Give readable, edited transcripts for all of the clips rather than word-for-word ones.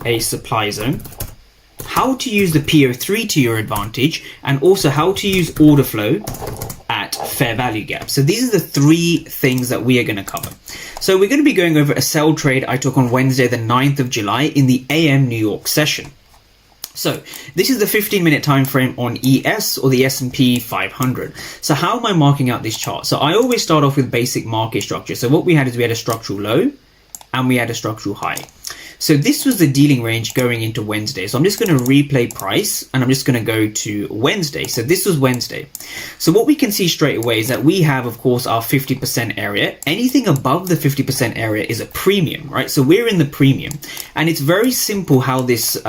a supply zone, how to use the PO3 to your advantage, and also how to use order flow at fair value gap. So these are the three things that we are going to cover. So we're going to be going over a sell trade I took on Wednesday the 9th of July in the AM New York session. So this is the 15-minute time frame on ES or the S&P 500. So how am I marking out this chart? So I always start off with basic market structure. So what we had is we had a structural low and we had a structural high. So this was the dealing range going into Wednesday. So I'm just going to replay price and I'm just going to go to Wednesday. So this was Wednesday. So what we can see straight away is that we have, of course, our 50% area. Anything above the 50% area is a premium, right? So we're in the premium, and it's very simple how this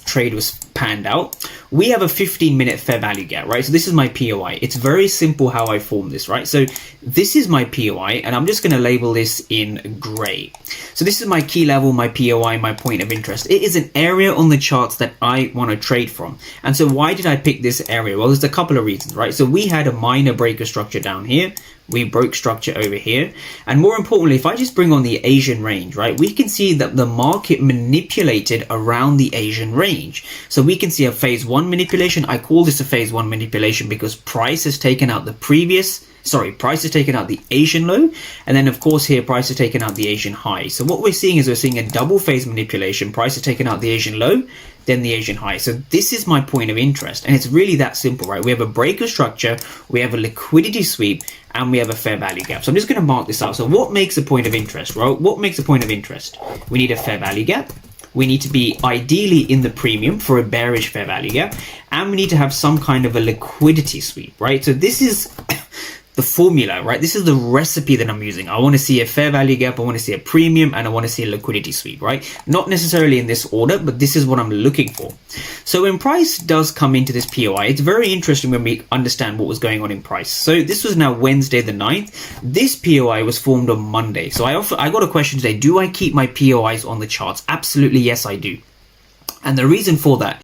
trade was panned out. We have a 15-minute fair value gap, right? So this is my POI. It's very simple how I form this, right? So this is my POI, and I'm just going to label this in gray. So this is my key level, my POI, my point of interest. It is an area on the charts that I want to trade from. And so why did I pick this area? Well, there's a couple of reasons, right? So we had a minor breaker structure down here. We broke structure over here. And more importantly, if I just bring on the Asian range, right, we can see that the market manipulated around the Asian range. So we can see a phase one manipulation. I call this a phase one manipulation because price has taken out the price has taken out the Asian low. And then of course here, price has taken out the Asian high. So what we're seeing is we're seeing a double phase manipulation. Price has taken out the Asian low, then the Asian high. So this is my point of interest. And it's really that simple, right? We have a breaker structure, we have a liquidity sweep, and we have a fair value gap. So I'm just going to mark this out. So what makes a point of interest, right? What makes a point of interest? We need a fair value gap. We need to be ideally in the premium for a bearish fair value gap. And we need to have some kind of a liquidity sweep, right? So this is the formula, right? This is the recipe that I'm using. I want to see a fair value gap, I want to see a premium, and I want to see a liquidity sweep, right? Not necessarily in this order, but this is what I'm looking for. So when price does come into this POI, it's very interesting when we understand what was going on in price. So this was now Wednesday the 9th. This POI was formed on Monday. So I got a question today, do I keep my POIs on the charts? Absolutely, yes, I do. And the reason for that